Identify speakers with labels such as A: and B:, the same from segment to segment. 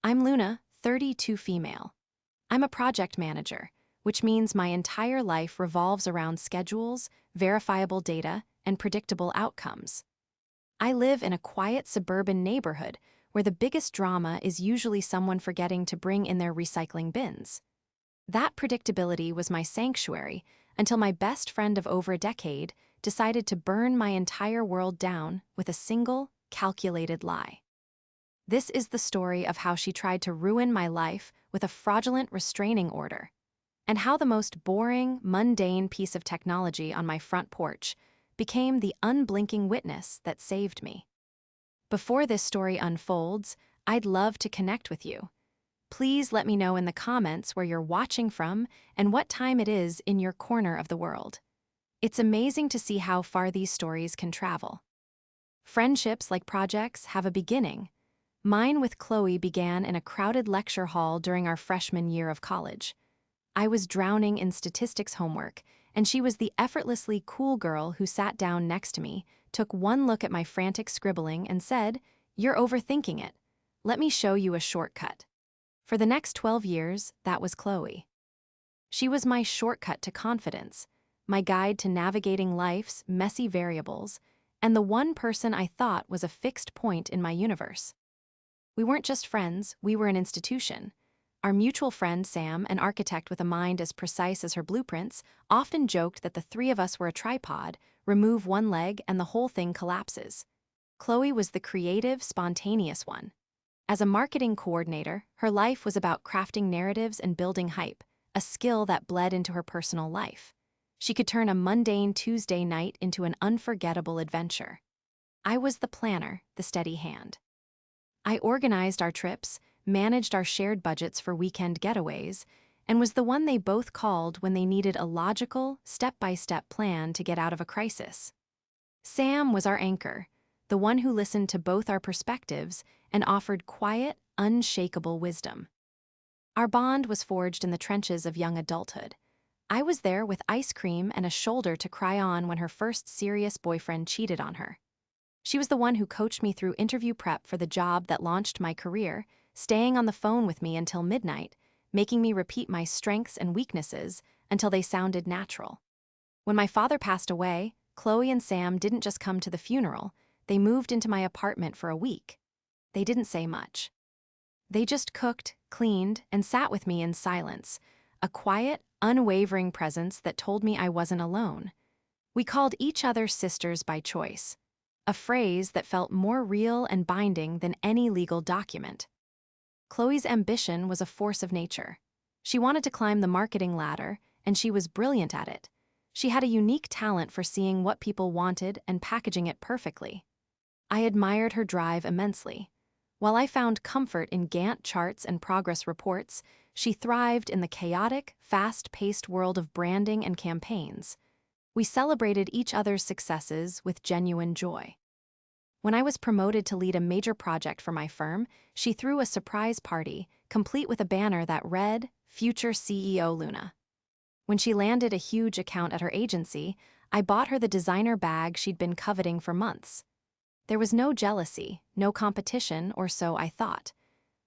A: I'm Luna, 32 female. I'm a project manager, which means my entire life revolves around schedules, verifiable data, and predictable outcomes. I live in a quiet suburban neighborhood where the biggest drama is usually someone forgetting to bring in their recycling bins. That predictability was my sanctuary until my best friend of over a decade decided to burn my entire world down with a single, calculated lie. This is the story of how she tried to ruin my life with a fraudulent restraining order, and how the most boring, mundane piece of technology on my front porch became the unblinking witness that saved me. Before this story unfolds, I'd love to connect with you. Please let me know in the comments where you're watching from and what time it is in your corner of the world. It's amazing to see how far these stories can travel. Friendships, like projects, have a beginning. Mine with Chloe began in a crowded lecture hall during our freshman year of college. I was drowning in statistics homework, and she was the effortlessly cool girl who sat down next to me, took one look at my frantic scribbling, and said, "You're overthinking it. Let me show you a shortcut." For the next 12 years, that was Chloe. She was my shortcut to confidence, my guide to navigating life's messy variables, and the one person I thought was a fixed point in my universe. We weren't just friends, we were an institution. Our mutual friend, Sam, an architect with a mind as precise as her blueprints, often joked that the three of us were a tripod. Remove one leg and the whole thing collapses. Chloe was the creative, spontaneous one. As a marketing coordinator, her life was about crafting narratives and building hype, a skill that bled into her personal life. She could turn a mundane Tuesday night into an unforgettable adventure. I was the planner, the steady hand. I organized our trips, managed our shared budgets for weekend getaways, and was the one they both called when they needed a logical, step-by-step plan to get out of a crisis. Sam was our anchor, the one who listened to both our perspectives and offered quiet, unshakable wisdom. Our bond was forged in the trenches of young adulthood. I was there with ice cream and a shoulder to cry on when her first serious boyfriend cheated on her. She was the one who coached me through interview prep for the job that launched my career, staying on the phone with me until midnight, making me repeat my strengths and weaknesses until they sounded natural. When my father passed away, Chloe and Sam didn't just come to the funeral, they moved into my apartment for a week. They didn't say much. They just cooked, cleaned, and sat with me in silence, a quiet, unwavering presence that told me I wasn't alone. We called each other sisters by choice, a phrase that felt more real and binding than any legal document. Chloe's ambition was a force of nature. She wanted to climb the marketing ladder, and she was brilliant at it. She had a unique talent for seeing what people wanted and packaging it perfectly. I admired her drive immensely. While I found comfort in Gantt charts and progress reports, she thrived in the chaotic, fast-paced world of branding and campaigns. We celebrated each other's successes with genuine joy. When I was promoted to lead a major project for my firm, she threw a surprise party, complete with a banner that read, "Future CEO Luna." When she landed a huge account at her agency, I bought her the designer bag she'd been coveting for months. There was no jealousy, no competition, or so I thought.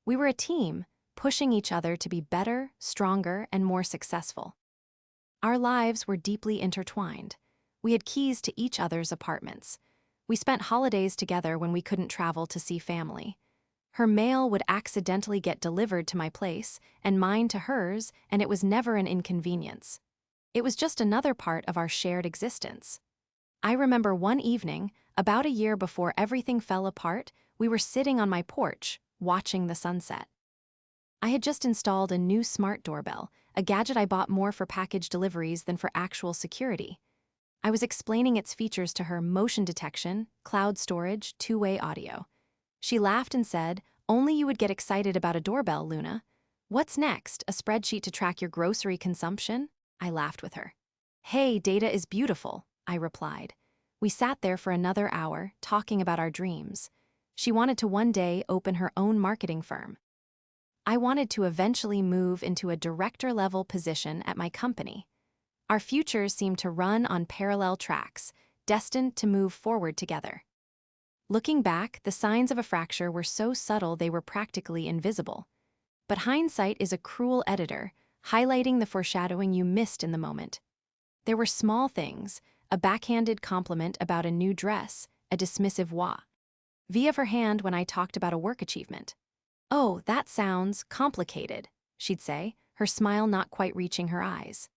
A: We were a team, pushing each other to be better, stronger, and more successful. Our lives were deeply intertwined. We had keys to each other's apartments. We spent holidays together when we couldn't travel to see family. Her mail would accidentally get delivered to my place, and mine to hers, and it was never an inconvenience. It was just another part of our shared existence. I remember one evening, about a year before everything fell apart, we were sitting on my porch, watching the sunset. I had just installed a new smart doorbell, a gadget I bought more for package deliveries than for actual security. I was explaining its features to her: motion detection, cloud storage, two-way audio. She laughed and said, "Only you would get excited about a doorbell, Luna. What's next, a spreadsheet to track your grocery consumption?" I laughed with her. "Hey, data is beautiful," I replied. We sat there for another hour, talking about our dreams. She wanted to one day open her own marketing firm. I wanted to eventually move into a director-level position at my company. Our futures seemed to run on parallel tracks, destined to move forward together. Looking back, the signs of a fracture were so subtle they were practically invisible. But hindsight is a cruel editor, highlighting the foreshadowing you missed in the moment. There were small things, a backhanded compliment about a new dress, a dismissive V of her hand when I talked about a work achievement. "Oh, that sounds complicated," she'd say, her smile not quite reaching her eyes.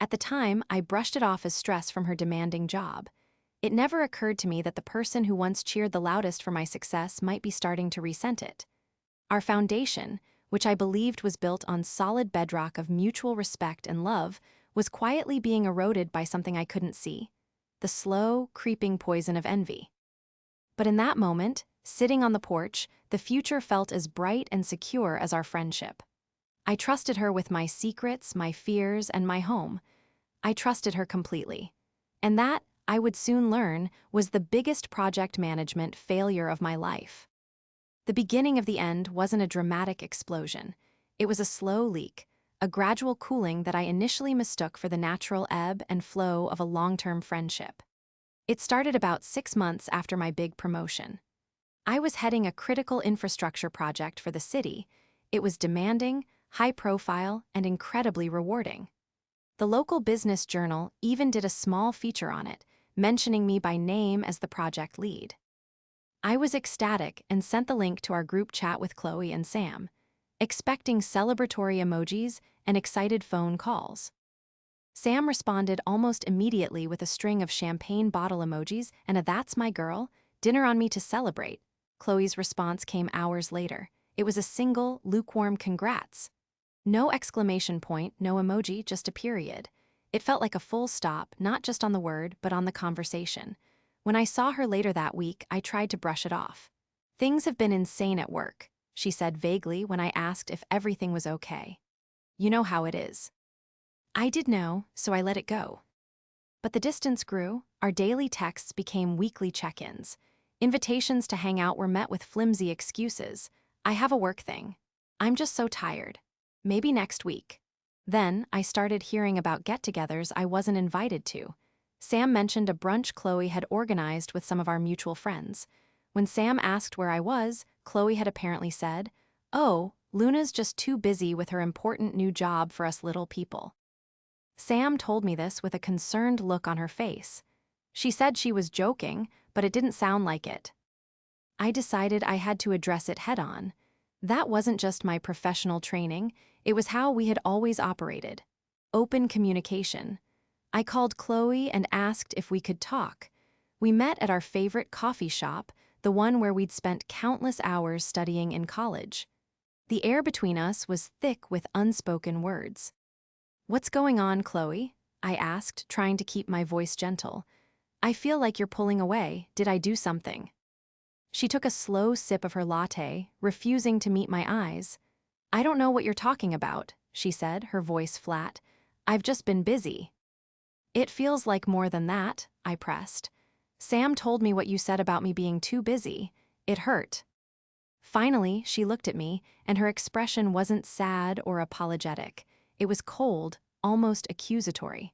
A: At the time, I brushed it off as stress from her demanding job. It never occurred to me that the person who once cheered the loudest for my success might be starting to resent it. Our foundation, which I believed was built on solid bedrock of mutual respect and love, was quietly being eroded by something I couldn't see: the slow, creeping poison of envy. But in that moment, sitting on the porch, the future felt as bright and secure as our friendship. I trusted her with my secrets, my fears, and my home. I trusted her completely. And that, I would soon learn, was the biggest project management failure of my life. The beginning of the end wasn't a dramatic explosion. It was a slow leak, a gradual cooling that I initially mistook for the natural ebb and flow of a long-term friendship. It started about 6 months after my big promotion. I was heading a critical infrastructure project for the city. It was demanding, high-profile, and incredibly rewarding. The local business journal even did a small feature on it, mentioning me by name as the project lead. I was ecstatic and sent the link to our group chat with Chloe and Sam, expecting celebratory emojis and excited phone calls. Sam responded almost immediately with a string of champagne bottle emojis and a "that's my girl, dinner on me to celebrate." Chloe's response came hours later. It was a single, lukewarm "congrats." No exclamation point, no emoji, just a period. It felt like a full stop, not just on the word, but on the conversation. When I saw her later that week, I tried to brush it off. "Things have been insane at work," she said vaguely when I asked if everything was okay. "You know how it is." I did know, so I let it go. But the distance grew. Our daily texts became weekly check-ins. Invitations to hang out were met with flimsy excuses. "I have a work thing. I'm just so tired. Maybe next week." Then I started hearing about get-togethers I wasn't invited to. Sam mentioned a brunch Chloe had organized with some of our mutual friends. When Sam asked where I was, Chloe had apparently said, "Oh, Luna's just too busy with her important new job for us little people." Sam told me this with a concerned look on her face. She said she was joking, but it didn't sound like it. I decided I had to address it head-on. That wasn't just my professional training, it was how we had always operated. Open communication. I called Chloe and asked if we could talk. We met at our favorite coffee shop, the one where we'd spent countless hours studying in college. The air between us was thick with unspoken words. "What's going on, Chloe?" I asked, trying to keep my voice gentle. "I feel like you're pulling away. Did I do something?" She took a slow sip of her latte, refusing to meet my eyes. "I don't know what you're talking about," she said, her voice flat. "I've just been busy." "It feels like more than that," I pressed. "Sam told me what you said about me being too busy. It hurt." Finally, she looked at me, and her expression wasn't sad or apologetic. It was cold, almost accusatory.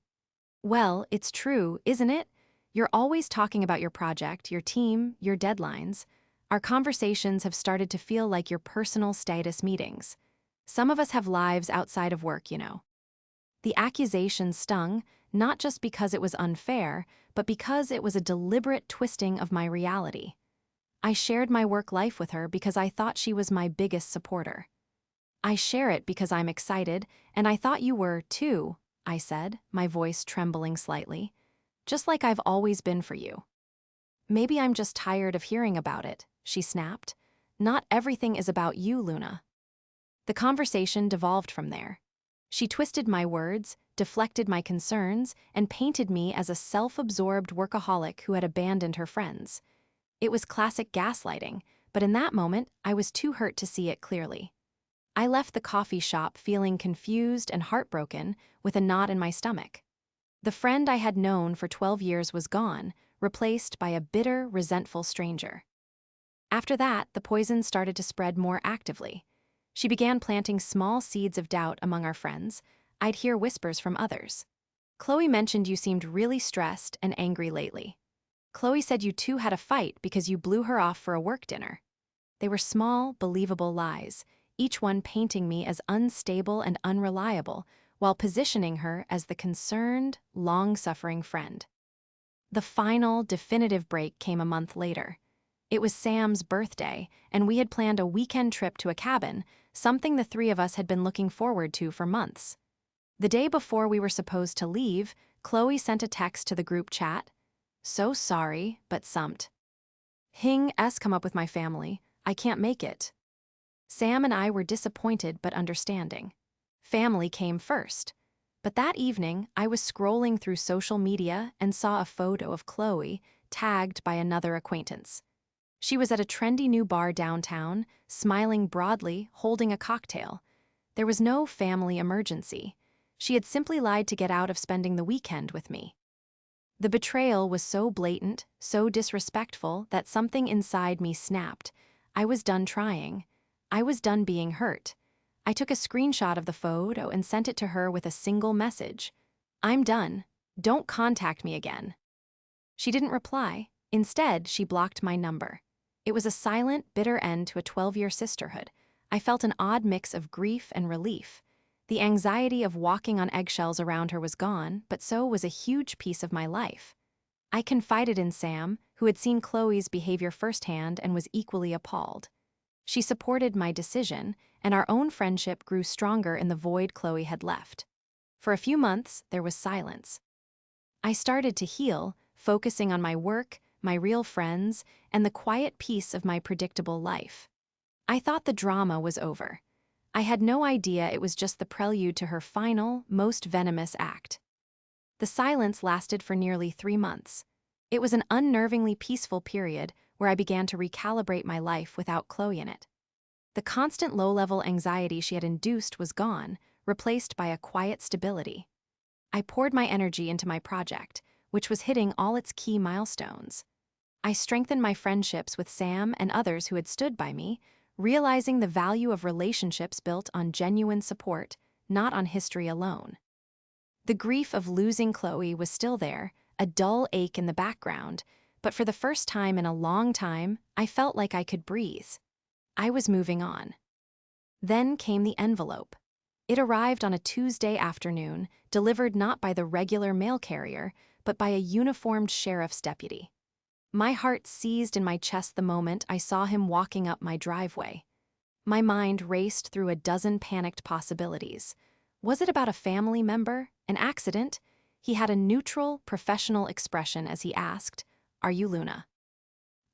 A: "Well, it's true, isn't it? You're always talking about your project, your team, your deadlines. Our conversations have started to feel like your personal status meetings. Some of us have lives outside of work, you know." The accusation stung, not just because it was unfair, but because it was a deliberate twisting of my reality. I shared my work life with her because I thought she was my biggest supporter. "I share it because I'm excited, and I thought you were, too," I said, my voice trembling slightly. "Just like I've always been for you." "Maybe I'm just tired of hearing about it," she snapped. "Not everything is about you, Luna." The conversation devolved from there. She twisted my words, deflected my concerns, and painted me as a self-absorbed workaholic who had abandoned her friends. It was classic gaslighting, but in that moment, I was too hurt to see it clearly. I left the coffee shop feeling confused and heartbroken, with a knot in my stomach. The friend I had known for 12 years was gone, replaced by a bitter, resentful stranger. After that, the poison started to spread more actively. She began planting small seeds of doubt among our friends. I'd hear whispers from others. "Chloe mentioned you seemed really stressed and angry lately." Chloe said you two had a fight because you blew her off for a work dinner. They were small, believable lies, each one painting me as unstable and unreliable, while positioning her as the concerned, long-suffering friend. The final, definitive break came a month later. It was Sam's birthday, and we had planned a weekend trip to a cabin, something the three of us had been looking forward to for months. The day before we were supposed to leave, Chloe sent a text to the group chat. "So sorry, but sumped. Hing come up with my family. I can't make it." Sam and I were disappointed but understanding. Family came first. But that evening, I was scrolling through social media and saw a photo of Chloe, tagged by another acquaintance. She was at a trendy new bar downtown, smiling broadly, holding a cocktail. There was no family emergency. She had simply lied to get out of spending the weekend with me. The betrayal was so blatant, so disrespectful, that something inside me snapped. I was done trying. I was done being hurt. I took a screenshot of the photo and sent it to her with a single message. "I'm done. Don't contact me again." She didn't reply. Instead, she blocked my number. It was a silent, bitter end to a 12-year sisterhood. I felt an odd mix of grief and relief. The anxiety of walking on eggshells around her was gone, but so was a huge piece of my life. I confided in Sam, who had seen Chloe's behavior firsthand and was equally appalled. She supported my decision, and our own friendship grew stronger in the void Chloe had left. For a few months, there was silence. I started to heal, focusing on my work, my real friends, and the quiet peace of my predictable life. I thought the drama was over. I had no idea it was just the prelude to her final, most venomous act. The silence lasted for nearly 3 months. It was an unnervingly peaceful period where I began to recalibrate my life without Chloe in it. The constant low-level anxiety she had induced was gone, replaced by a quiet stability. I poured my energy into my project, which was hitting all its key milestones. I strengthened my friendships with Sam and others who had stood by me, realizing the value of relationships built on genuine support, not on history alone. The grief of losing Chloe was still there, a dull ache in the background, but for the first time in a long time, I felt like I could breathe. I was moving on. Then came the envelope. It arrived on a Tuesday afternoon, delivered not by the regular mail carrier, but by a uniformed sheriff's deputy. My heart seized in my chest the moment I saw him walking up my driveway. My mind raced through a dozen panicked possibilities. Was it about a family member? An accident? He had a neutral, professional expression as he asked, "Are you Luna?"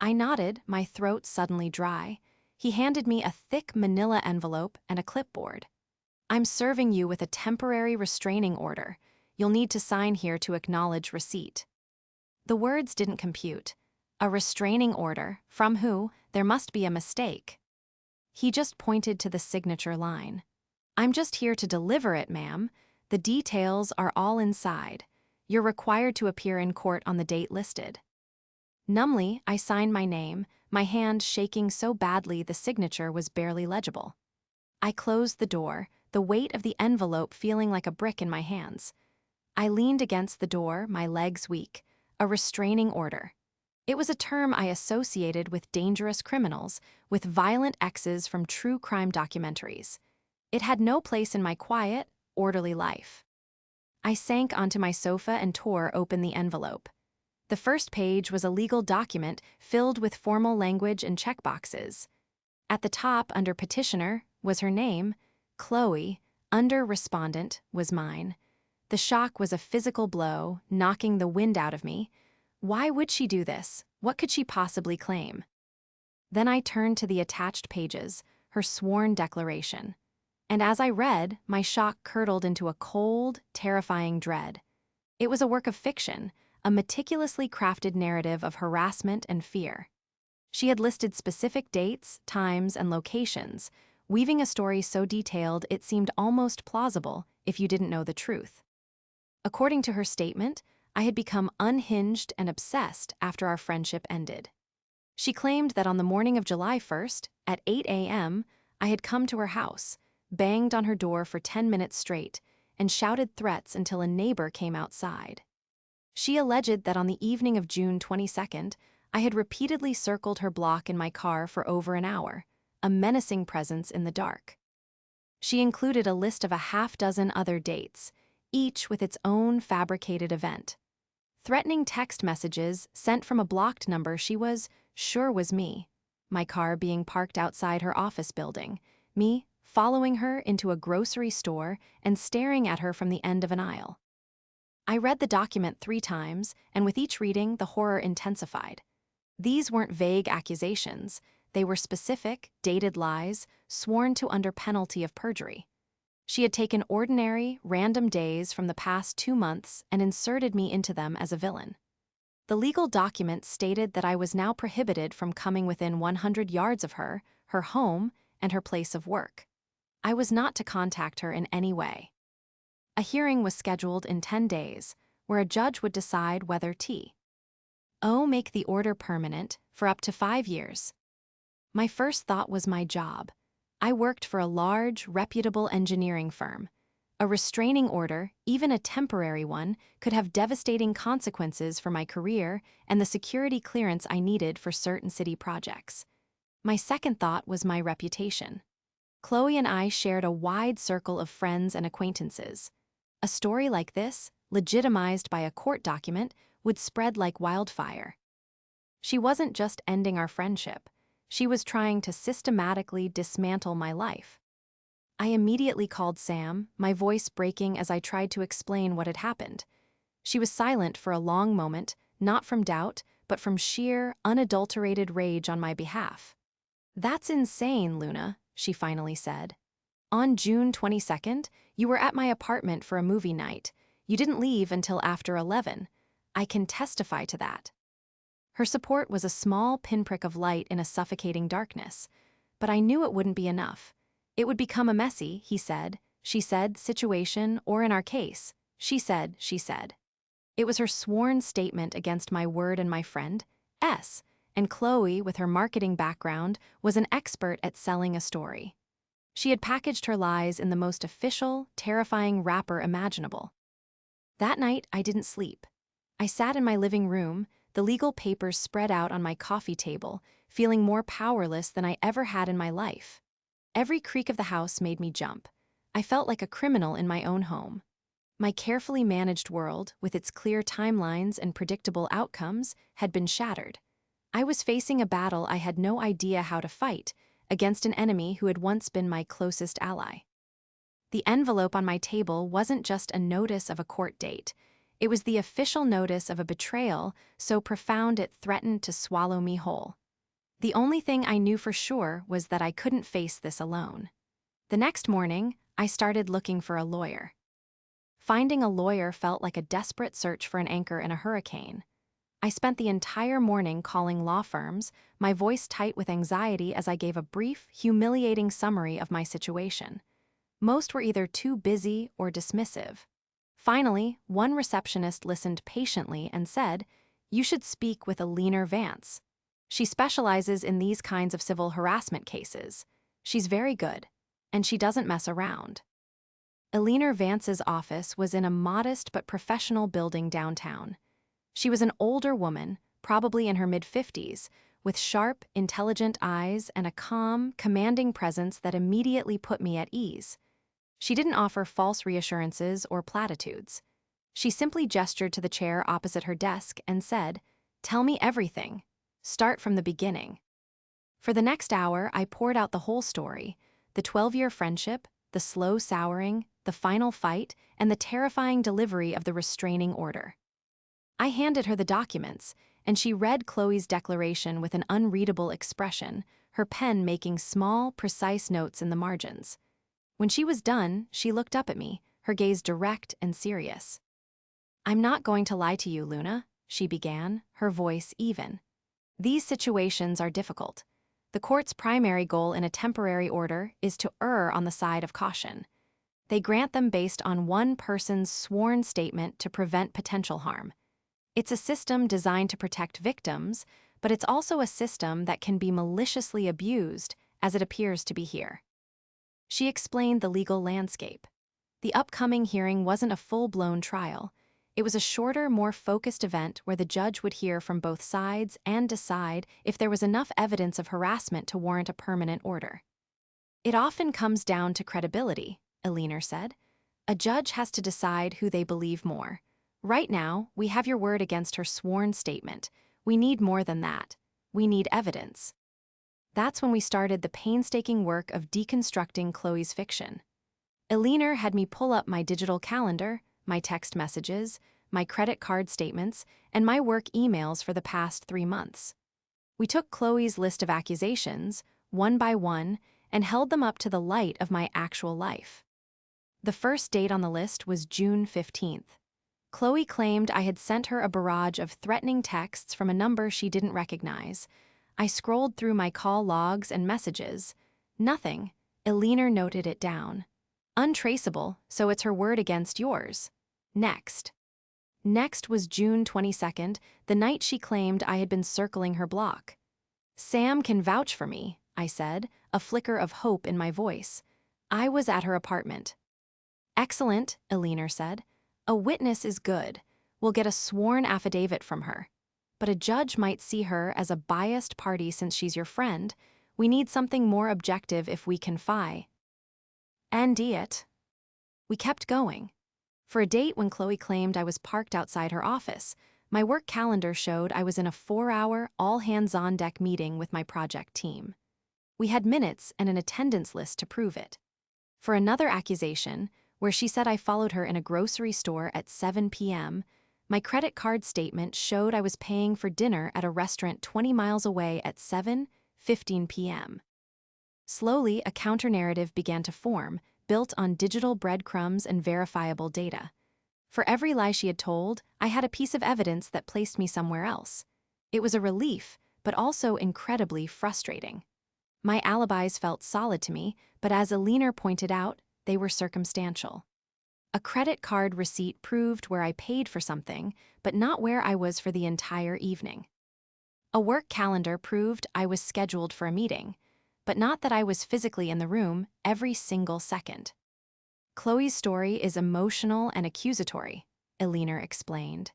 A: I nodded, my throat suddenly dry. He handed me a thick manila envelope and a clipboard. "I'm serving you with a temporary restraining order. You'll need to sign here to acknowledge receipt." The words didn't compute. A restraining order? From who? There must be a mistake. He just pointed to the signature line. "I'm just here to deliver it, ma'am. The details are all inside. You're required to appear in court on the date listed." Numbly, I signed my name, my hand shaking so badly the signature was barely legible. I closed the door, the weight of the envelope feeling like a brick in my hands. I leaned against the door, my legs weak. A restraining order. It was a term I associated with dangerous criminals, with violent exes from true crime documentaries. It had no place in my quiet, orderly life. I sank onto my sofa and tore open the envelope. The first page was a legal document filled with formal language and checkboxes. At the top, under petitioner, was her name. Chloe, under respondent, was mine. The shock was a physical blow, knocking the wind out of me. Why would she do this? What could she possibly claim? Then I turned to the attached pages, her sworn declaration. And as I read, my shock curdled into a cold, terrifying dread. It was a work of fiction, a meticulously crafted narrative of harassment and fear. She had listed specific dates, times, and locations, weaving a story so detailed it seemed almost plausible if you didn't know the truth. According to her statement, I had become unhinged and obsessed after our friendship ended. She claimed that on the morning of July 1st, at 8 a.m., I had come to her house, banged on her door for 10 minutes straight, and shouted threats until a neighbor came outside. She alleged that on the evening of June 22nd, I had repeatedly circled her block in my car for over an hour, a menacing presence in the dark. She included a list of a half-dozen other dates, each with its own fabricated event. Threatening text messages sent from a blocked number she was sure was me, my car being parked outside her office building, me following her into a grocery store and staring at her from the end of an aisle. I read the document 3 times, and with each reading, the horror intensified. These weren't vague accusations. They were specific, dated lies, sworn to under penalty of perjury. She had taken ordinary, random days from the past 2 months and inserted me into them as a villain. The legal document stated that I was now prohibited from coming within 100 yards of her, her home, and her place of work. I was not to contact her in any way. A hearing was scheduled in 10 days, where a judge would decide whether to make the order permanent for up to 5 years. My first thought was my job. I worked for a large, reputable engineering firm. A restraining order, even a temporary one, could have devastating consequences for my career and the security clearance I needed for certain city projects. My second thought was my reputation. Chloe and I shared a wide circle of friends and acquaintances. A story like this, legitimized by a court document, would spread like wildfire. She wasn't just ending our friendship. She was trying to systematically dismantle my life. I immediately called Sam, my voice breaking as I tried to explain what had happened. She was silent for a long moment, not from doubt, but from sheer, unadulterated rage on my behalf. "That's insane, Luna," she finally said. "On June 22nd, you were at my apartment for a movie night. You didn't leave until after 11. I can testify to that." Her support was a small pinprick of light in a suffocating darkness, but I knew it wouldn't be enough. It would become a messy, she said, situation, or in our case, she said. It was her sworn statement against my word and my friend, S, and Chloe, with her marketing background, was an expert at selling a story. She had packaged her lies in the most official, terrifying wrapper imaginable. That night, I didn't sleep. I sat in my living room, the legal papers spread out on my coffee table, feeling more powerless than I ever had in my life. Every creak of the house made me jump. I felt like a criminal in my own home. My carefully managed world, with its clear timelines and predictable outcomes, had been shattered. I was facing a battle I had no idea how to fight, against an enemy who had once been my closest ally. The envelope on my table wasn't just a notice of a court date. It was the official notice of a betrayal so profound it threatened to swallow me whole. The only thing I knew for sure was that I couldn't face this alone. The next morning, I started looking for a lawyer. Finding a lawyer felt like a desperate search for an anchor in a hurricane. I spent the entire morning calling law firms, my voice tight with anxiety as I gave a brief, humiliating summary of my situation. Most were either too busy or dismissive. Finally, one receptionist listened patiently and said, "You should speak with Alina Vance. She specializes in these kinds of civil harassment cases. She's very good, and she doesn't mess around." Alina Vance's office was in a modest but professional building downtown. She was an older woman, probably in her mid-50s, with sharp, intelligent eyes and a calm, commanding presence that immediately put me at ease. She didn't offer false reassurances or platitudes. She simply gestured to the chair opposite her desk and said, "Tell me everything. Start from the beginning." For the next hour, I poured out the whole story: the 12-year friendship, the slow souring, the final fight, and the terrifying delivery of the restraining order. I handed her the documents, and she read Chloe's declaration with an unreadable expression, her pen making small, precise notes in the margins. When she was done, she looked up at me, her gaze direct and serious. "I'm not going to lie to you, Luna," she began, her voice even. "These situations are difficult. The court's primary goal in a temporary order is to err on the side of caution. They grant them based on one person's sworn statement to prevent potential harm. It's a system designed to protect victims, but it's also a system that can be maliciously abused, as it appears to be here." She explained the legal landscape. The upcoming hearing wasn't a full-blown trial. It was a shorter, more focused event where the judge would hear from both sides and decide if there was enough evidence of harassment to warrant a permanent order. It often comes down to credibility, Aliner said. A judge has to decide who they believe more. Right now, we have your word against her sworn statement. We need more than that. We need evidence. That's when we started the painstaking work of deconstructing Chloe's fiction. Aliner had me pull up my digital calendar, my text messages, my credit card statements, and my work emails for the past 3 months. We took Chloe's list of accusations, one by one, and held them up to the light of my actual life. The first date on the list was June 15th. Chloe claimed I had sent her a barrage of threatening texts from a number she didn't recognize. I scrolled through my call logs and messages. Nothing. Aliner noted it down. Untraceable, so it's her word against yours. Next. Next was June 22nd, the night she claimed I had been circling her block. Sam can vouch for me, I said, a flicker of hope in my voice. I was at her apartment. Excellent, Aliner said. A witness is good. We'll get a sworn affidavit from her. But a judge might see her as a biased party since she's your friend. We need something more objective if we can fie. And it. We kept going. For a date when Chloe claimed I was parked outside her office, my work calendar showed I was in a 4-hour, all-hands-on-deck meeting with my project team. We had minutes and an attendance list to prove it. For another accusation, where she said I followed her in a grocery store at 7 p.m., my credit card statement showed I was paying for dinner at a restaurant 20 miles away at 7:15 p.m. Slowly, a counter-narrative began to form, built on digital breadcrumbs and verifiable data. For every lie she had told, I had a piece of evidence that placed me somewhere else. It was a relief, but also incredibly frustrating. My alibis felt solid to me, but as Aliner pointed out, they were circumstantial. A credit card receipt proved where I paid for something, but not where I was for the entire evening. A work calendar proved I was scheduled for a meeting, but not that I was physically in the room every single second. Chloe's story is emotional and accusatory, Aliner explained.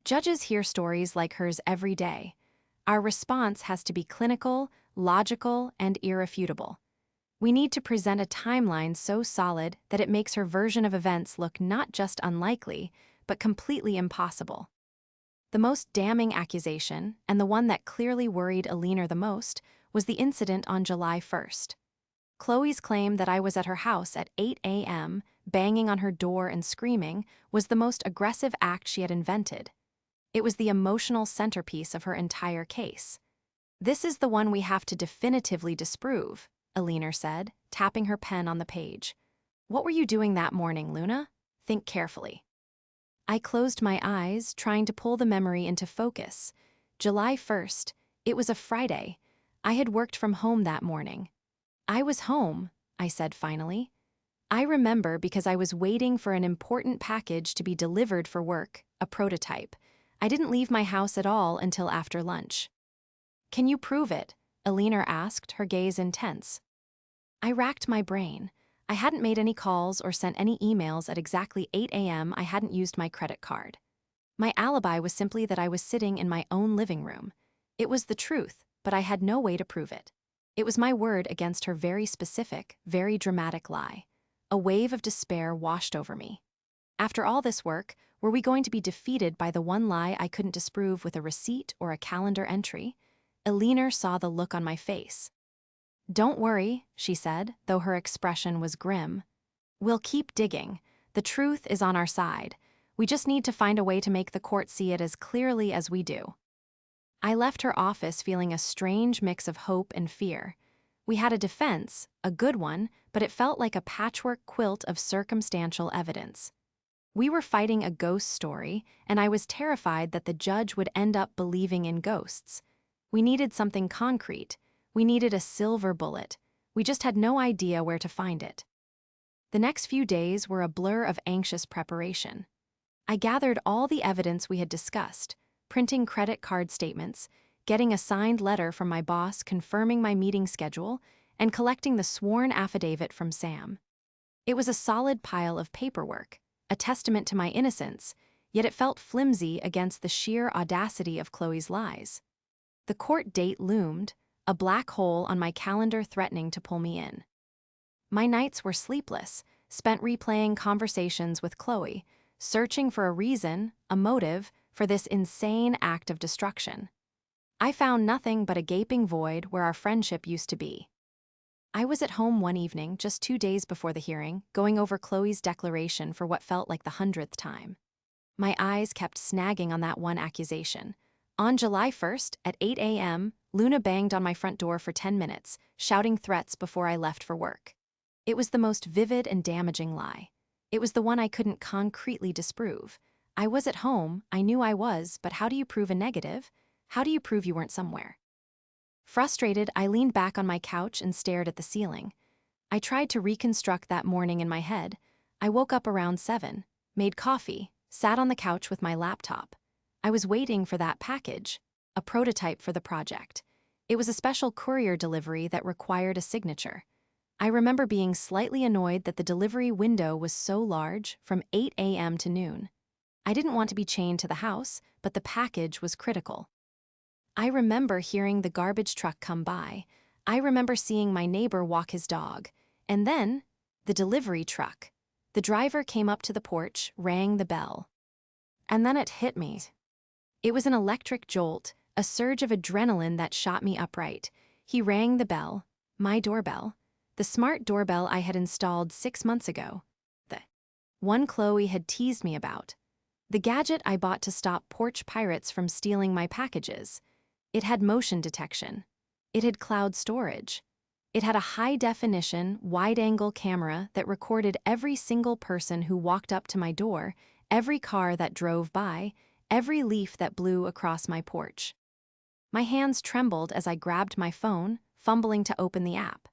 A: Judges hear stories like hers every day. Our response has to be clinical, logical, and irrefutable. We need to present a timeline so solid that it makes her version of events look not just unlikely, but completely impossible. The most damning accusation, and the one that clearly worried Aliner the most, was the incident on July 1st. Chloe's claim that I was at her house at 8 a.m., banging on her door and screaming, was the most aggressive act she had invented. It was the emotional centerpiece of her entire case. This is the one we have to definitively disprove, Aliner said, tapping her pen on the page. What were you doing that morning, Luna? Think carefully. I closed my eyes, trying to pull the memory into focus. July 1st. It was a Friday. I had worked from home that morning. I was home, I said finally. I remember because I was waiting for an important package to be delivered for work, a prototype. I didn't leave my house at all until after lunch. Can you prove it? Aliner asked, her gaze intense. I racked my brain. I hadn't made any calls or sent any emails at exactly 8 a.m. I hadn't used my credit card. My alibi was simply that I was sitting in my own living room. It was the truth, but I had no way to prove it. It was my word against her very specific, very dramatic lie. A wave of despair washed over me. After all this work, were we going to be defeated by the one lie I couldn't disprove with a receipt or a calendar entry? Aliner saw the look on my face. Don't worry, she said, though her expression was grim. We'll keep digging. The truth is on our side. We just need to find a way to make the court see it as clearly as we do. I left her office feeling a strange mix of hope and fear. We had a defense, a good one, but it felt like a patchwork quilt of circumstantial evidence. We were fighting a ghost story, and I was terrified that the judge would end up believing in ghosts. We needed something concrete. We needed a silver bullet. We just had no idea where to find it. The next few days were a blur of anxious preparation. I gathered all the evidence we had discussed, printing credit card statements, getting a signed letter from my boss confirming my meeting schedule, and collecting the sworn affidavit from Sam. It was a solid pile of paperwork, a testament to my innocence, yet it felt flimsy against the sheer audacity of Chloe's lies. The court date loomed, a black hole on my calendar threatening to pull me in. My nights were sleepless, spent replaying conversations with Chloe, searching for a reason, a motive, for this insane act of destruction. I found nothing but a gaping void where our friendship used to be. I was at home one evening, just 2 days before the hearing, going over Chloe's declaration for what felt like the 100th time. My eyes kept snagging on that one accusation. On July 1st, at 8 a.m., Luna banged on my front door for 10 minutes, shouting threats before I left for work. It was the most vivid and damaging lie. It was the one I couldn't concretely disprove. I was at home, I knew I was, but how do you prove a negative? How do you prove you weren't somewhere? Frustrated, I leaned back on my couch and stared at the ceiling. I tried to reconstruct that morning in my head. I woke up around 7, made coffee, sat on the couch with my laptop. I was waiting for that package, a prototype for the project. It was a special courier delivery that required a signature. I remember being slightly annoyed that the delivery window was so large, from 8 a.m. to noon. I didn't want to be chained to the house, but the package was critical. I remember hearing the garbage truck come by. I remember seeing my neighbor walk his dog. And then, the delivery truck. The driver came up to the porch, rang the bell. And then it hit me. It was an electric jolt, a surge of adrenaline that shot me upright. He rang the bell, my doorbell, the smart doorbell I had installed 6 months ago. The one Chloe had teased me about. The gadget I bought to stop porch pirates from stealing my packages. It had motion detection. It had cloud storage. It had a high-definition, wide-angle camera that recorded every single person who walked up to my door, every car that drove by, every leaf that blew across my porch. My hands trembled as I grabbed my phone, fumbling to open the app.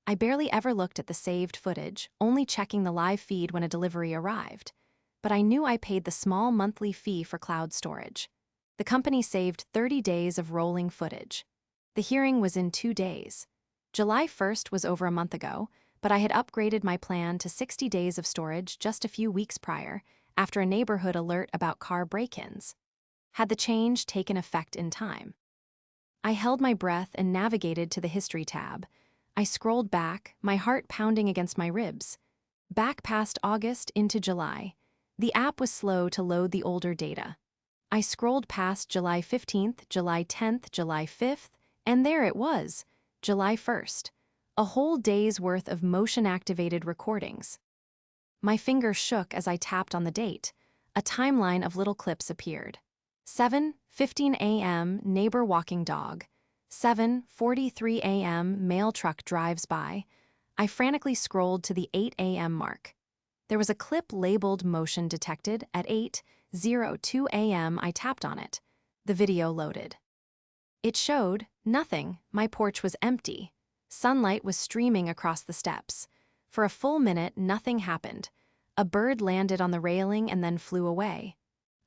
A: I barely ever looked at the saved footage, only checking the live feed when a delivery arrived. But I knew I paid the small monthly fee for cloud storage. The company saved 30 days of rolling footage. The hearing was in 2 days. July 1st was over a month ago, but I had upgraded my plan to 60 days of storage just a few weeks prior, after a neighborhood alert about car break-ins. Had the change taken effect in time? I held my breath and navigated to the History tab. I scrolled back, my heart pounding against my ribs. Back past August into July. The app was slow to load the older data. I scrolled past July 15th, July 10th, July 5th, and there it was, July 1st. A whole day's worth of motion-activated recordings. My fingers shook as I tapped on the date. A timeline of little clips appeared. 7:15 a.m. neighbor walking dog. 7:43 a.m. mail truck drives by. I frantically scrolled to the 8 a.m. mark. There was a clip labeled motion detected at 8:02 a.m. I tapped on it. The video loaded. It showed nothing. My porch was empty. Sunlight was streaming across the steps. For a full minute, nothing happened. A bird landed on the railing and then flew away.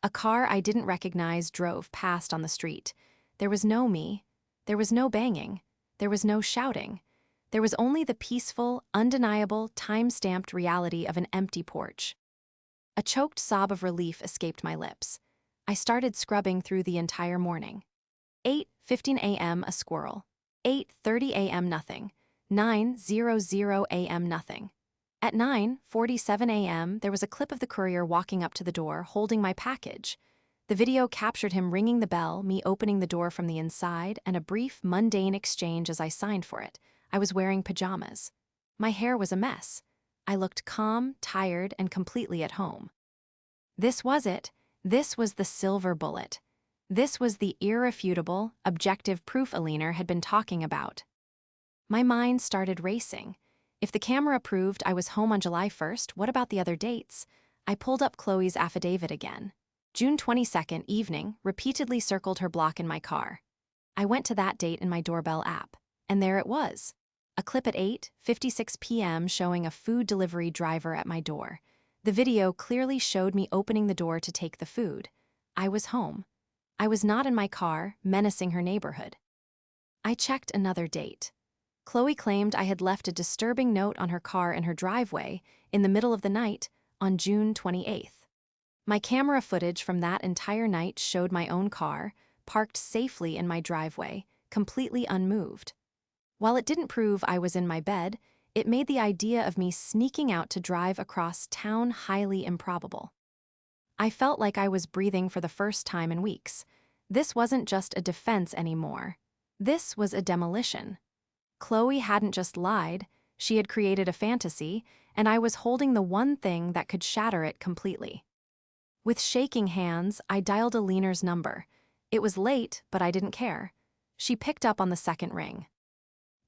A: A car I didn't recognize drove past on the street. There was no me. There was no banging. There was no shouting. There was only the peaceful, undeniable, time-stamped reality of an empty porch. A choked sob of relief escaped my lips. I started scrubbing through the entire morning. 8:15 a.m. a squirrel. 8:30 a.m. nothing. 9:00 a.m. nothing. At 9:47 a.m. there was a clip of the courier walking up to the door, holding my package. The video captured him ringing the bell, me opening the door from the inside, and a brief, mundane exchange as I signed for it. I was wearing pajamas. My hair was a mess. I looked calm, tired, and completely at home. This was it. This was the silver bullet. This was the irrefutable, objective proof Alina had been talking about. My mind started racing. If the camera proved I was home on July 1st, what about the other dates? I pulled up Chloe's affidavit again. June 22nd evening, repeatedly circled her block in my car. I went to that date in my Doorbell app, and there it was. A clip at 8:56 p.m. showing a food delivery driver at my door. The video clearly showed me opening the door to take the food. I was home. I was not in my car, menacing her neighborhood. I checked another date. Chloe claimed I had left a disturbing note on her car in her driveway in the middle of the night on June 28th. My camera footage from that entire night showed my own car, parked safely in my driveway, completely unmoved. While it didn't prove I was in my bed, it made the idea of me sneaking out to drive across town highly improbable. I felt like I was breathing for the first time in weeks. This wasn't just a defense anymore. This was a demolition. Chloe hadn't just lied, she had created a fantasy, and I was holding the one thing that could shatter it completely. With shaking hands, I dialed Alina's number. It was late, but I didn't care. She picked up on the second ring.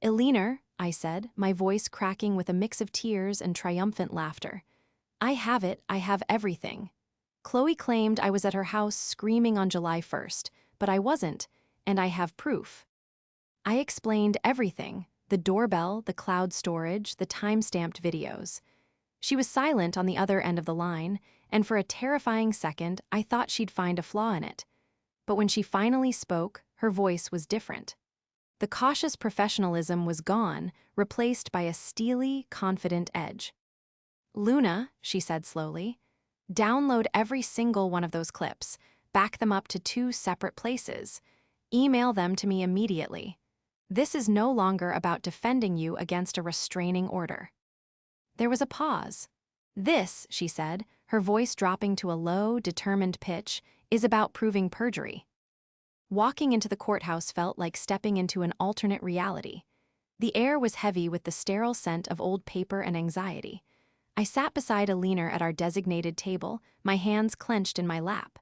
A: "Alina," I said, my voice cracking with a mix of tears and triumphant laughter. "I have it, I have everything." Chloe claimed I was at her house screaming on July 1st, but I wasn't, and I have proof. I explained everything: the doorbell, the cloud storage, the time-stamped videos. She was silent on the other end of the line, and for a terrifying second, I thought she'd find a flaw in it. But when she finally spoke, her voice was different. The cautious professionalism was gone, replaced by a steely, confident edge. "Luna," she said slowly, "download every single one of those clips, back them up to 2 separate places. Email them to me immediately. This is no longer about defending you against a restraining order." There was a pause. "This," she said, her voice dropping to a low, determined pitch, "is about proving perjury." Walking into the courthouse felt like stepping into an alternate reality. The air was heavy with the sterile scent of old paper and anxiety. I sat beside Alina at our designated table, my hands clenched in my lap.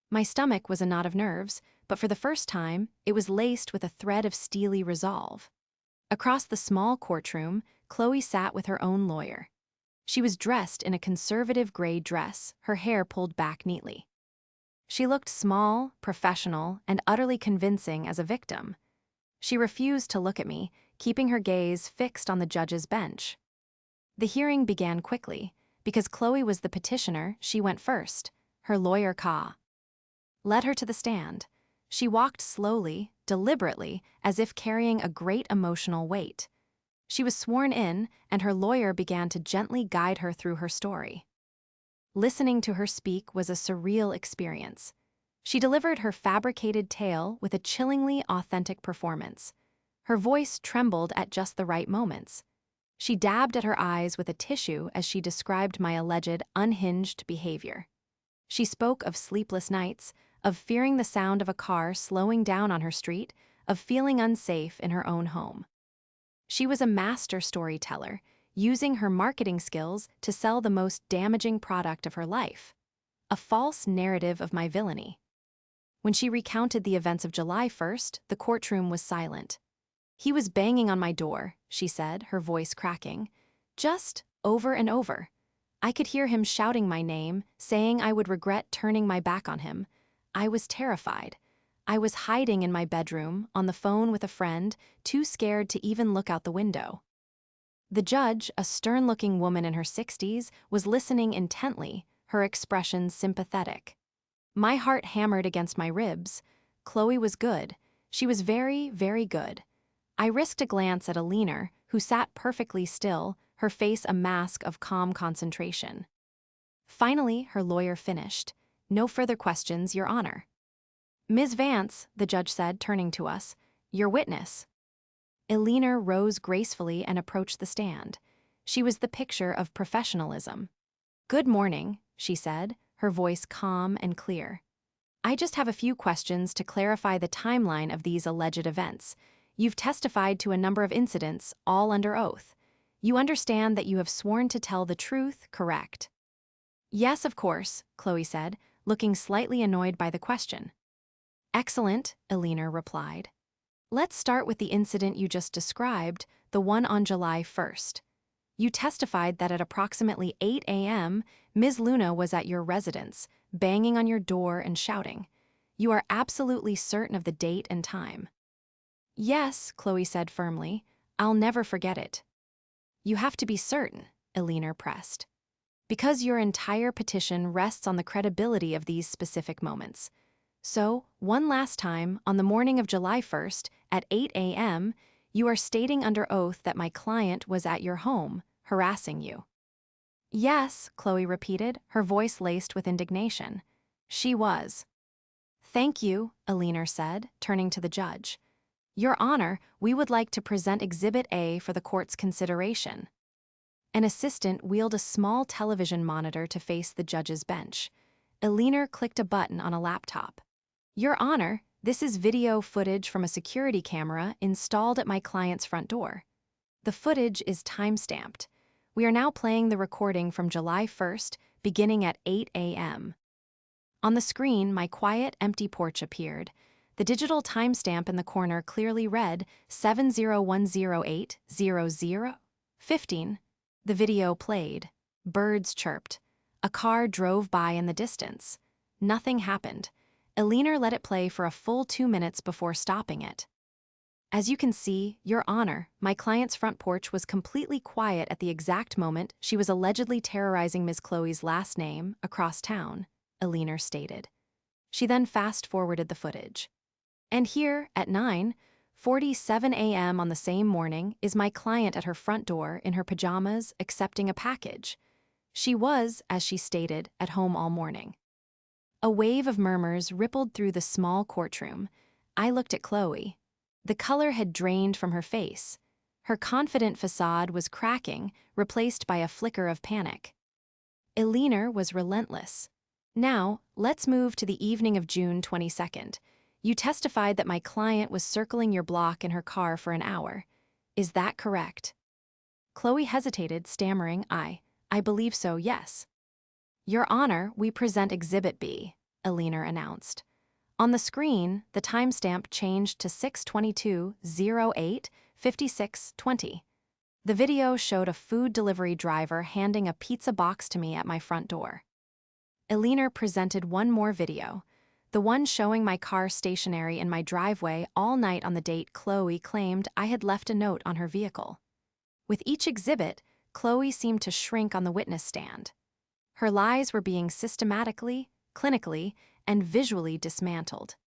A: My stomach was a knot of nerves, but for the first time, it was laced with a thread of steely resolve. Across the small courtroom, Chloe sat with her own lawyer. She was dressed in a conservative gray dress, her hair pulled back neatly. She looked small, professional, and utterly convincing as a victim. She refused to look at me, keeping her gaze fixed on the judge's bench. The hearing began quickly. Because Chloe was the petitioner, she went first. Her lawyer led her to the stand. She walked slowly, deliberately, as if carrying a great emotional weight. She was sworn in, and her lawyer began to gently guide her through her story. Listening to her speak was a surreal experience. She delivered her fabricated tale with a chillingly authentic performance. Her voice trembled at just the right moments. She dabbed at her eyes with a tissue as she described my alleged unhinged behavior. She spoke of sleepless nights, of fearing the sound of a car slowing down on her street, of feeling unsafe in her own home. She was a master storyteller, using her marketing skills to sell the most damaging product of her life: a false narrative of my villainy. When she recounted the events of July 1st, the courtroom was silent. "He was banging on my door," she said, her voice cracking. "Just over and over. I could hear him shouting my name, saying I would regret turning my back on him. I was terrified. I was hiding in my bedroom, on the phone with a friend, too scared to even look out the window." The judge, a stern-looking woman in her 60s, was listening intently, her expression sympathetic. My heart hammered against my ribs. Chloe was good. She was very, very good. I risked a glance at Alina, who sat perfectly still, her face a mask of calm concentration. Finally, her lawyer finished. "No further questions, Your Honor." "Ms. Vance," the judge said, turning to us, "your witness." Alina rose gracefully and approached the stand. She was the picture of professionalism. "Good morning," she said, her voice calm and clear. "I just have a few questions to clarify the timeline of these alleged events. You've testified to a number of incidents, all under oath. You understand that you have sworn to tell the truth, correct?" "Yes, of course," Chloe said, looking slightly annoyed by the question. "Excellent," Alina replied. "Let's start with the incident you just described, the one on July 1st. You testified that at approximately 8 a.m., Ms. Luna was at your residence, banging on your door and shouting. You are absolutely certain of the date and time." "Yes," Chloe said firmly. "I'll never forget it." "You have to be certain," Alina pressed, "because your entire petition rests on the credibility of these specific moments. So, one last time, on the morning of July 1st, at 8 a.m., you are stating under oath that my client was at your home, harassing you." Yes, Chloe repeated, her voice laced with indignation. She was. Thank you, Aliner said, turning to the judge. Your Honor, we would like to present Exhibit A for the court's consideration. An assistant wheeled a small television monitor to face the judge's bench. Aliner clicked a button on a laptop. Your Honor, this is video footage from a security camera installed at my client's front door. The footage is time-stamped. We are now playing the recording from July 1st, beginning at 8 a.m. On the screen, my quiet, empty porch appeared. The digital timestamp in the corner clearly read 701080015. The video played. Birds chirped. A car drove by in the distance. Nothing happened. Aliner let it play for a full 2 minutes before stopping it. As you can see, Your Honor, my client's front porch was completely quiet at the exact moment she was allegedly terrorizing Ms. Chloe's last name across town, Aliner stated. She then fast-forwarded the footage. And here, at 9:47 a.m. on the same morning, is my client at her front door in her pajamas accepting a package. She was, as she stated, at home all morning. A wave of murmurs rippled through the small courtroom. I looked at Chloe. The color had drained from her face. Her confident facade was cracking, replaced by a flicker of panic. Aliner was relentless. Now, let's move to the evening of June 22nd. You testified that my client was circling your block in her car for an hour. Is that correct? Chloe hesitated, stammering, I believe so, yes. Your Honor, we present Exhibit B, Aliner announced. On the screen, the timestamp changed to 6/22/08/5620. The video showed a food delivery driver handing a pizza box to me at my front door. Aliner presented one more video, the one showing my car stationary in my driveway all night on the date Chloe claimed I had left a note on her vehicle. With each exhibit, Chloe seemed to shrink on the witness stand. Her lies were being systematically, clinically, and visually dismantled.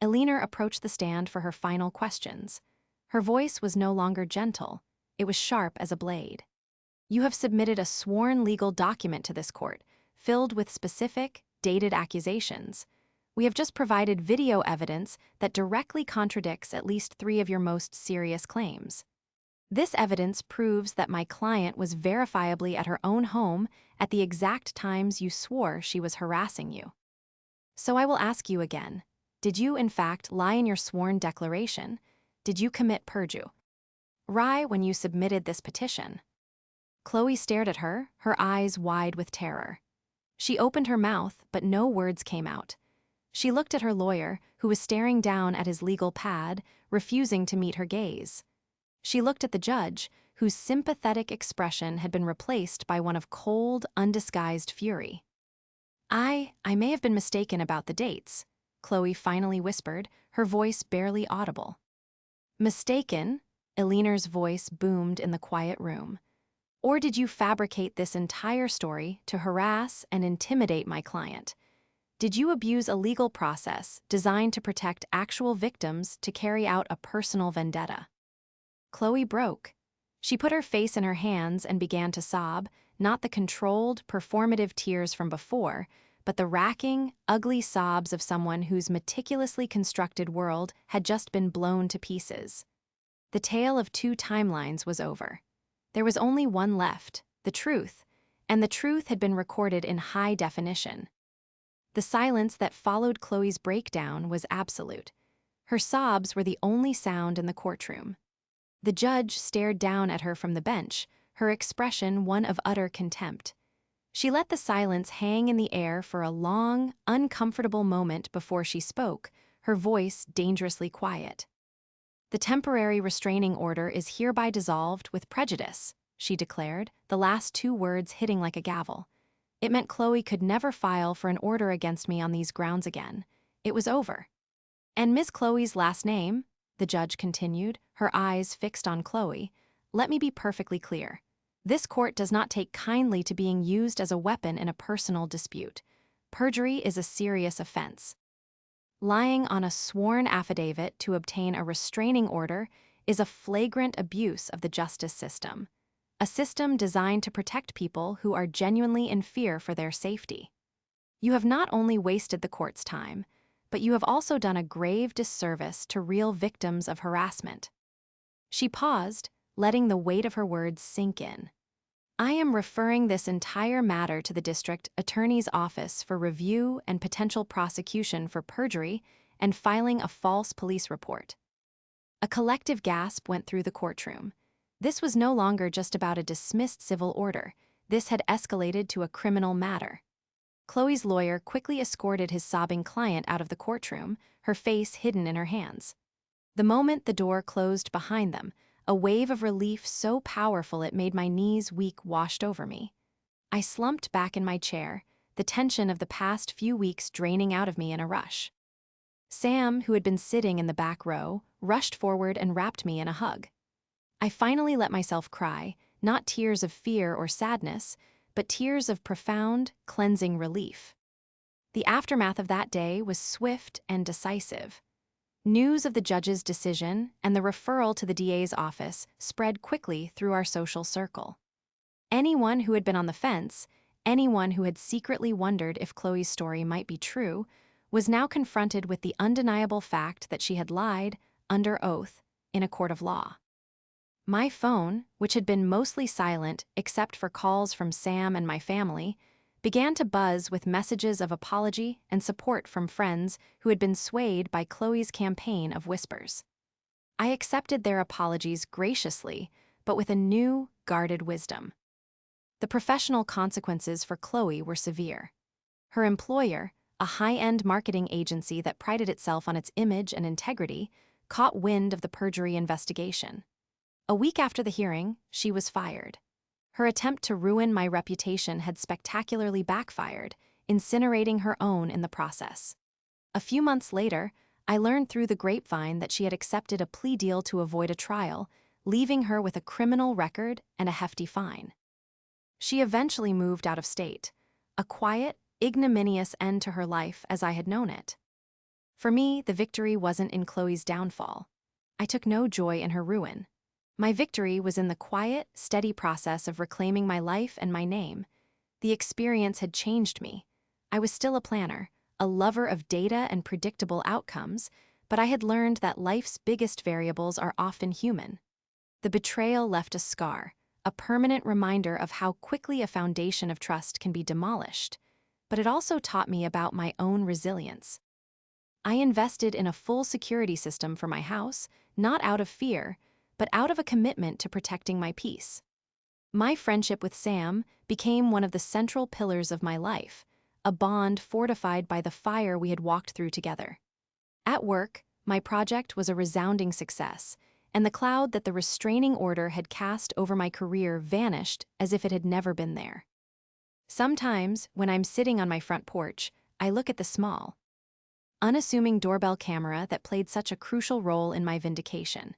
A: Aliner approached the stand for her final questions. Her voice was no longer gentle. It was sharp as a blade. You have submitted a sworn legal document to this court, filled with specific, dated accusations. We have just provided video evidence that directly contradicts at least 3 of your most serious claims. This evidence proves that my client was verifiably at her own home at the exact times you swore she was harassing you. So I will ask you again, did you in fact lie in your sworn declaration? Did you commit perjury when you submitted this petition? Chloe stared at her, her eyes wide with terror. She opened her mouth, but no words came out. She looked at her lawyer, who was staring down at his legal pad, refusing to meet her gaze. She looked at the judge, whose sympathetic expression had been replaced by one of cold, undisguised fury. I may have been mistaken about the dates, Chloe finally whispered, her voice barely audible. Mistaken? Aliner's voice boomed in the quiet room. Or did you fabricate this entire story to harass and intimidate my client? Did you abuse a legal process designed to protect actual victims to carry out a personal vendetta? Chloe broke. She put her face in her hands and began to sob, not the controlled, performative tears from before, but the racking, ugly sobs of someone whose meticulously constructed world had just been blown to pieces. The tale of 2 timelines was over. There was only one left, the truth, and the truth had been recorded in high definition. The silence that followed Chloe's breakdown was absolute. Her sobs were the only sound in the courtroom. The judge stared down at her from the bench, her expression one of utter contempt. She let the silence hang in the air for a long, uncomfortable moment before she spoke, her voice dangerously quiet. The temporary restraining order is hereby dissolved with prejudice, she declared, the last 2 words hitting like a gavel. It meant Chloe could never file for an order against me on these grounds again. It was over. And Miss Chloe's last name, the judge continued, her eyes fixed on Chloe, let me be perfectly clear. This court does not take kindly to being used as a weapon in a personal dispute. Perjury is a serious offense. Lying on a sworn affidavit to obtain a restraining order is a flagrant abuse of the justice system. a system designed to protect people who are genuinely in fear for their safety. You have not only wasted the court's time, but you have also done a grave disservice to real victims of harassment. She paused, letting the weight of her words sink in. I am referring this entire matter to the district attorney's office for review and potential prosecution for perjury and filing a false police report. A collective gasp went through the courtroom. This was no longer just about a dismissed civil order. This had escalated to a criminal matter. Chloe's lawyer quickly escorted his sobbing client out of the courtroom, her face hidden in her hands. The moment the door closed behind them, a wave of relief so powerful it made my knees weak washed over me. I slumped back in my chair, the tension of the past few weeks draining out of me in a rush. Sam, who had been sitting in the back row, rushed forward and wrapped me in a hug. I finally let myself cry, not tears of fear or sadness, but tears of profound, cleansing relief. The aftermath of that day was swift and decisive. News of the judge's decision and the referral to the DA's office spread quickly through our social circle. Anyone who had been on the fence, anyone who had secretly wondered if Chloe's story might be true, was now confronted with the undeniable fact that she had lied, under oath, in a court of law. My phone, which had been mostly silent except for calls from Sam and my family, began to buzz with messages of apology and support from friends who had been swayed by Chloe's campaign of whispers. I accepted their apologies graciously, but with a new, guarded wisdom. The professional consequences for Chloe were severe. Her employer, a high-end marketing agency that prided itself on its image and integrity, caught wind of the perjury investigation. A week after the hearing, she was fired. Her attempt to ruin my reputation had spectacularly backfired, incinerating her own in the process. A few months later, I learned through the grapevine that she had accepted a plea deal to avoid a trial, leaving her with a criminal record and a hefty fine. She eventually moved out of state, a quiet, ignominious end to her life as I had known it. For me, the victory wasn't in Chloe's downfall. I took no joy in her ruin. My victory was in the quiet, steady process of reclaiming my life and my name. The experience had changed me. I was still a planner, a lover of data and predictable outcomes, but I had learned that life's biggest variables are often human. The betrayal left a scar, a permanent reminder of how quickly a foundation of trust can be demolished, but it also taught me about my own resilience. I invested in a full security system for my house, not out of fear, but out of a commitment to protecting my peace. My friendship with Sam became one of the central pillars of my life, a bond fortified by the fire we had walked through together. At work, my project was a resounding success, and the cloud that the restraining order had cast over my career vanished as if it had never been there. Sometimes, when I'm sitting on my front porch, I look at the small, unassuming doorbell camera that played such a crucial role in my vindication.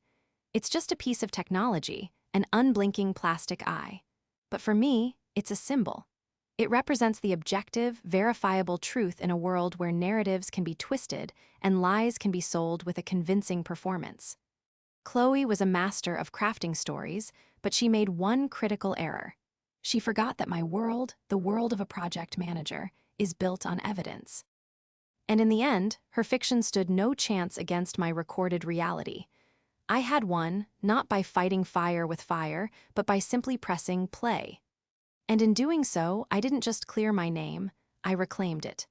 A: It's just a piece of technology, an unblinking plastic eye. But for me, it's a symbol. It represents the objective, verifiable truth in a world where narratives can be twisted and lies can be sold with a convincing performance. Chloe was a master of crafting stories, but she made one critical error. She forgot that my world, the world of a project manager, is built on evidence. And in the end, her fiction stood no chance against my recorded reality. I had won, not by fighting fire with fire, but by simply pressing play. And in doing so, I didn't just clear my name, I reclaimed it.